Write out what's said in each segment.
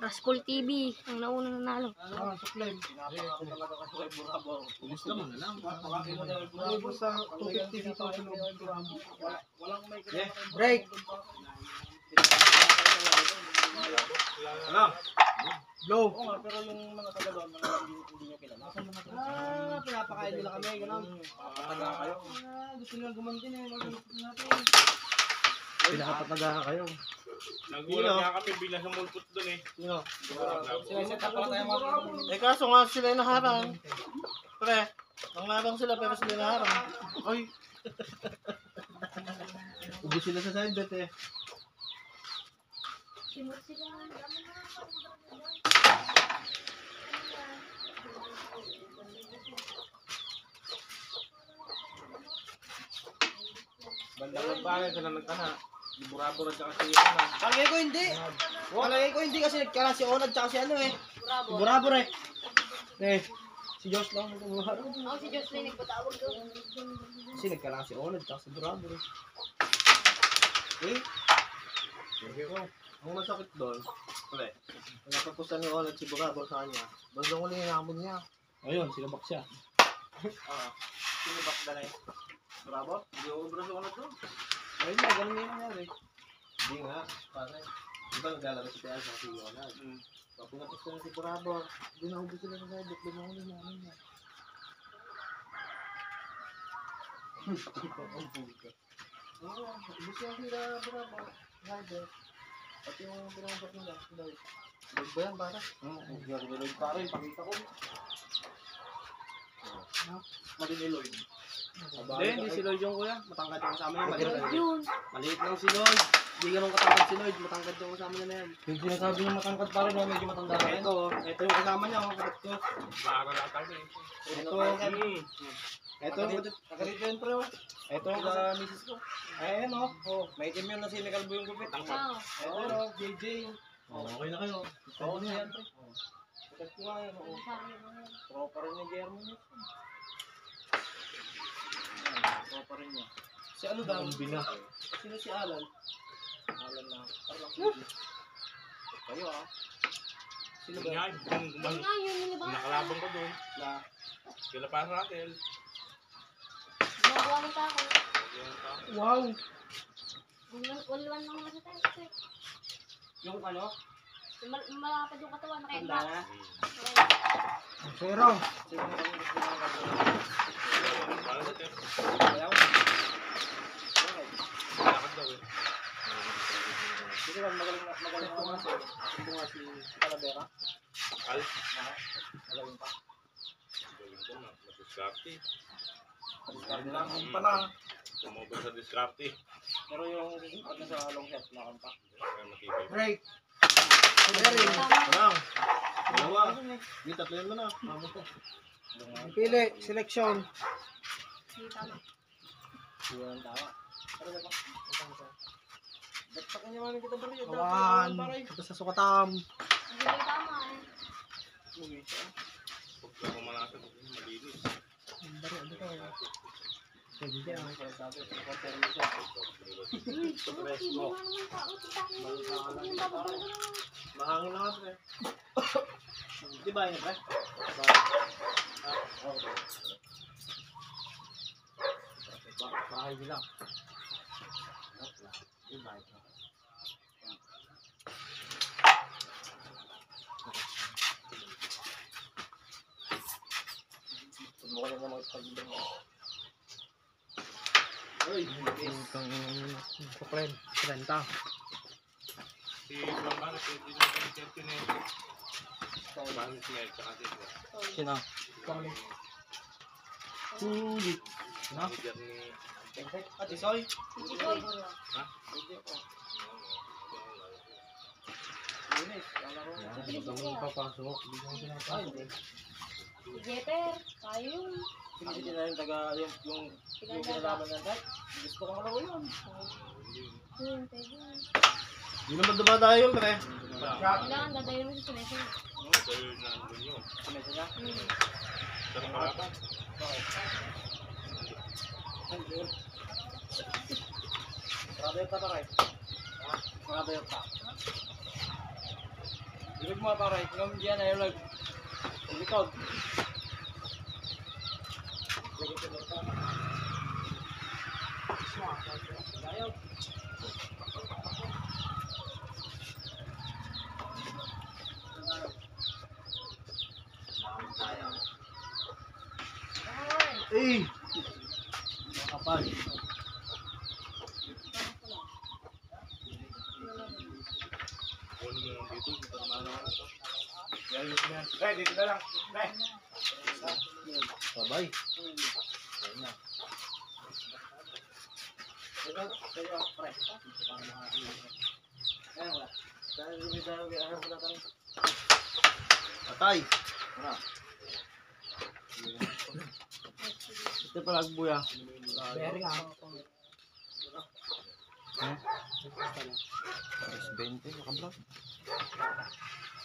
Rascal TV, ang nauna nanalo. Suklay. Pinapakako talaga kasi kay Burabo. Gusto mo na lang. Burabo Sa 250 dito sa Burabo. Walang may Break. Ano? Blow. Oo nga, pero yung mga taga doon, hindi nyo kilala. Pinapakain nila kami, gano'n. Taga kayo. Gusto nila gumantin eh. Pinakapataga kayo. Nagulat nga kami bigla sa mulpot doon eh. Sino? Sineset up pala tayo mga Kaso nga sila yung naharang. Pre, ang harang sila pero sila naharang. Ay. Ubus sila sa side bet eh. bandang magbahay ka na nagkana. Di Burabo rin tsaka si ano. Palagay ko hindi. Palagay ko hindi kasi nagkala si Onad tsaka si ano eh. Si Burabor eh. Eh, si Josh lang. Ako si Jocelyn, nagpatawag doon. Kasi nagkala si Onad tsaka si Burabor eh. Eh? Sige ko. Ang masakit doon, pre, natapusan ni Onad si Burabor sa kanya. Bandang uli yung namon niya. Ayun, sinabak siya. Sino ba ka na eh? Burabo? Hindi ako ubra sa kanat doon. Ayun na, ganun yung nangyari. Hindi nga, pare. Diba naglalaro si Piaz sa si Onad? Pag pinapusan si Burabor, doon na ubus sila sa side, doon na uli yung namon niya. Oo, ubus yan sila Burabor. Rider. At yung pinanggap nila, sila. Big ba yan, para? Lloyd pa rin, pakita ko. Mali ni Lloyd. Hindi si Lloyd yung kuya. Matangkad yung kasama niya. Maliit, Yun. maliit lang si Lloyd. Hindi ganun katangkad si Lloyd. Matangkad yung kasama niya na yan. Yung sinasabi ng matangkad pa rin, medyo matanda rin. Ito yung kasama niya. Ang kapat ko. Maaral ata ko eh. Ito. Nakalito yun, pre. Ito yung kasama misis ko. Ayan o. May team yun na si Mikalbo yung gupit. Wow. Ito o, JJ. Okay na kayo. Oo na yan, pre. Sikat ko nga yan. Tropa rin ni Guillermo niya. Tropa rin niya. Si ano daw? Sino si Alan? Alan na. Kayo ah. Sino Yun ba? nga, yung Nga yun, nilabas. nakalabang ko doon. Na. Kila pa sa atin. Magawa nito ako. Wow. Wala lang naman sa tayo. Yung ano? Malapad yung katawan, Tanda naka-impact. na. Zero. Sino na kami gusto nga Para sa atin. Ayaw? Lakad daw eh. Sige lang, magaling ko nga siya. Ito nga si Talavera. Al. Magaling pa. Gawin ko na. Mag-discarte. Discard lang. Pa lang. Sumobra sa discarte. Pero yung pag nasa long shot, lakan pa. Kaya matibay. Break. Tama. Parang. Dalawa. Hindi, tatlo yun mo na. Pili. Selection. Hindi tama. Yun, tama. Pero ba? Ba't pa kanya mami kita bari? Kawan. Tapos sa sukatam. Hindi tama eh. Uwi siya. Huwag ka pumalasa. Malinis. Hindi Ano siya sabi? Supporter mo siya. Uy, hindi nga naman tao. Titakin mo yung bababang ko naman. Mahangin na nga, pre. Di ba yun, pre? Okay. Bahay nila. Di ba yun? Mukha na naman pag-ibig mo. Uy, kang kuklen. 30. Si Juan Banas, hindi na yung na yun. Banas niya, tsaka si Juan. Sino? Sulit. No? Manager ni... At isoy. Hindi ko. Ha? Hindi ko. Lunes, lalaro. Huwag mo papasok. Hindi ko pinapasok. Si Jeter. Tayo yung. Sige na yung taga, yung pinalaban ng dad. Gusto ko malaro yun. Yun, pwede. Hindi naman dumadayo yun, pre. Kailangan dadayo mo sa semester. Dahil na andun yun. Kumesa niya. Pero malaban. Marado yung pa rin. Marado yung pa. Dilig mo pare, kung diyan ayaw lag. Likod. Eh! Kapal. Kunin mo lang dito. Dito naman ako. Pre, dito na lang. Pre. Sabay. Patay. Ito pala buya. Bearing ah. Alas 20, nakablog.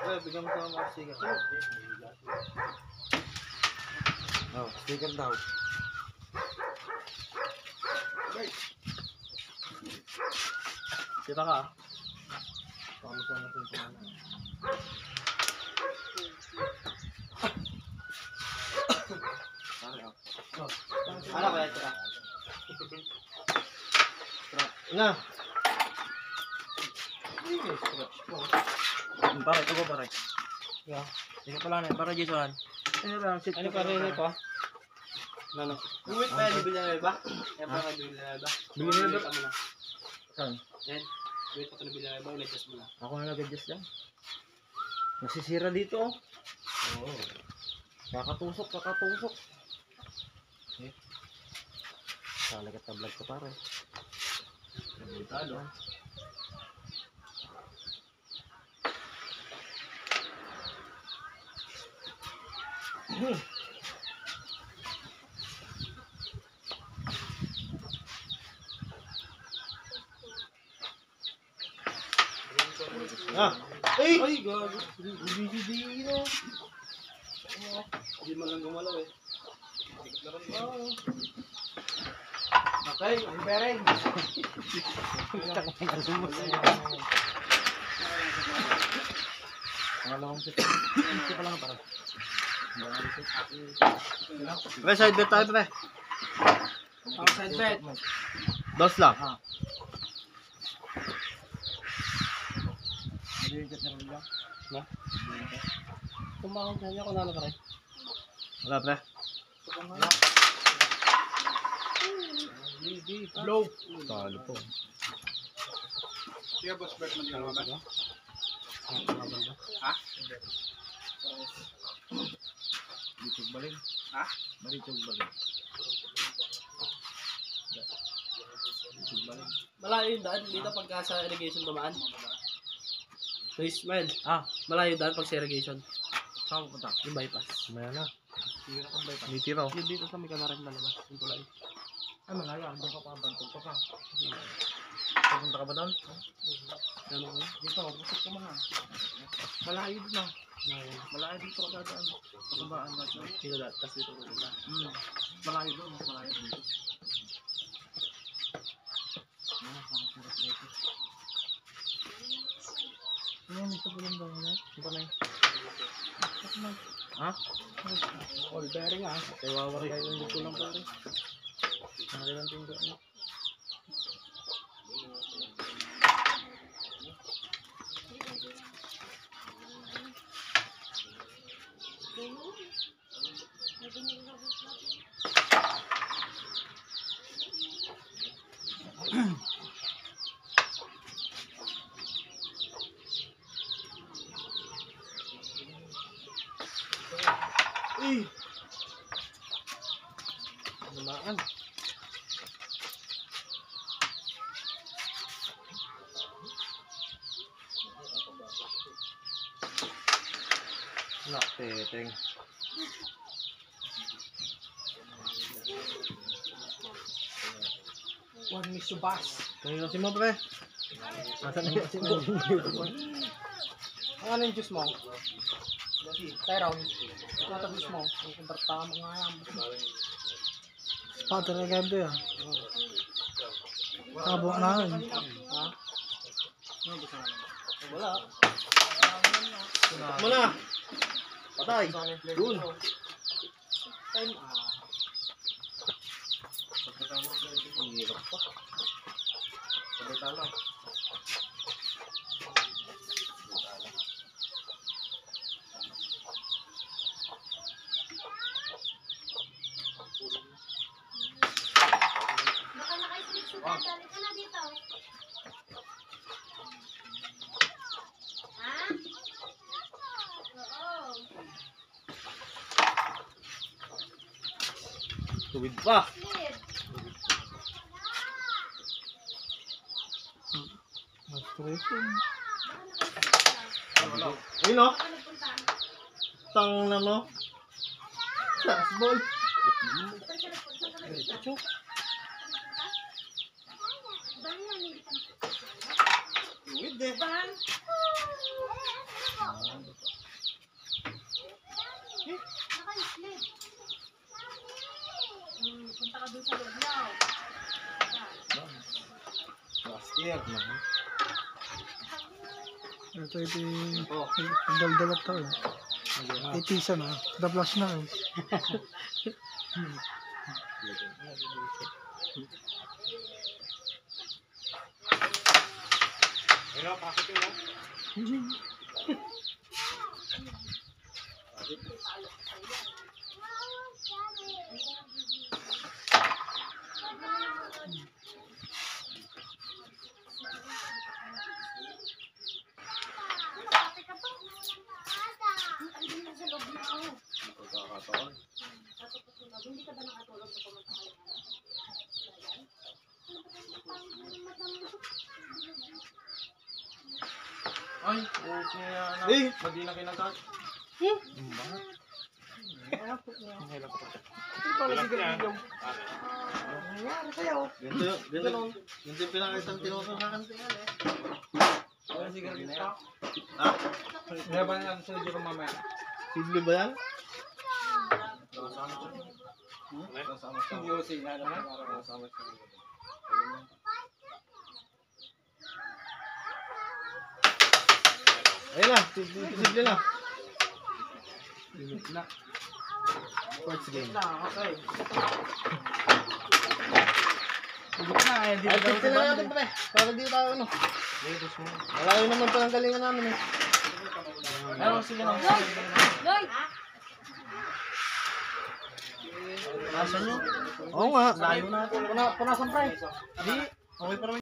Eh, bigyan mo sa mga sticker. Oh, sticker daw. Kita ka. Pamusan natin ito. Ano kaya ito? Na. Pare, ito ko pare. Yeah. Sige pala na, para Jason. Ano pa rin ito? Ano? Buwit pa yan, bibili na ba? Yan pa ka bibili na ba? Bibili na ba? Mo na. Saan? Yan. Wait pa ka nabili na ba? Ulit mo na. Ako na nag-adjust lang. Nasisira dito oh. Oo. Kakatusok. Eh. Salagat na vlog ko pare. Talo. Ah! Ay! Ay, gago. Bibili na. Hindi mo lang gumalaw eh. Okay, ang bearing. Pangalawang set. Ito pa lang para. Pre, side bet tayo pre. Outside bet. Dos lang. Kumakang sa niya kung ano pa rin. Wala pre. Blow. Talo po. Sige, boss, bet mo dito ba? Ha? Bitog balik. Ha? Bitog balik. Malayo yung daan dito pagka sa irrigation dumaan. So Ismail, Ah, malayo daan pag sa irrigation. saan punta? Yung bypass. Maya na. May tiraw. Yung dito sa may kanaran lalabas. Yung tulay. Ay, malaya. Doon ka pa. Bantog ka pa. Pupunta ka ba doon? Ano ko? Dito, pusok ka mga. Malayo doon ah. Malayo dito ka dadaan. Pagkabaan ba ito? Dito lahat. Tapos dito ko dito. Malayo doon. Malayo dito. Ano yung isa pulang daw na? Ito na yun. Ha? All bearing ah. Kaya wawari kayo ng kulang pare. Nakailan tinggo ano? Lumaan. Nakteteng. Juan Misubas. Ngayon si mo pre. Nasaan na si mo? Ano yung juice mo? Tyron. Ito ata juice mo. Ang kontrata mo nga yan. Pato na gabi ah. Tabo na yun. Ha? Ano gusto mo? Wala. Mo na. Patay. Doon. Ang hirap pa. Patay ka lang. Baka naka-slip si Dad. Dali ka na dito. Ha? Oo. Tuwid pa. Slip. Ayun o. Baka nagpunta. Tang na mo. Fastball. Saan ka nagpunta? Dali na, hindi ka Tuwid eh. Ban? Naka-slip. Punta ka dun sa luglaw. Last year na. Ito yung Oh. daldal at tao. Itisa na. Dablas na eh. Ayun, pakit yun. Ate ka pa. Andun na sa luglaw. Pagkakataon. Hindi ka ba nakatulog na pumunta kayo? Ay, okay na. Eh. Ba't di na kinagat? Tulak niya. Ganito yung pinakitang tinutunakan ko yan eh. Wala sigarilyo pa. Ha? Laban lang sa dito mamaya. Sidli ba yan? Yung Yossi na naman. Ayun na, sidli na. Limit na. Sports game. Okay. Limit na eh. Di Ay, ba daw tipin na natin pre. Para di tayo ano. Latest mo. Malayo naman pa ng galingan namin eh. Ano, sige na. Loy! Asan nyo? Oo nga. Layo na. Punasan pre. Di, okay pa naman.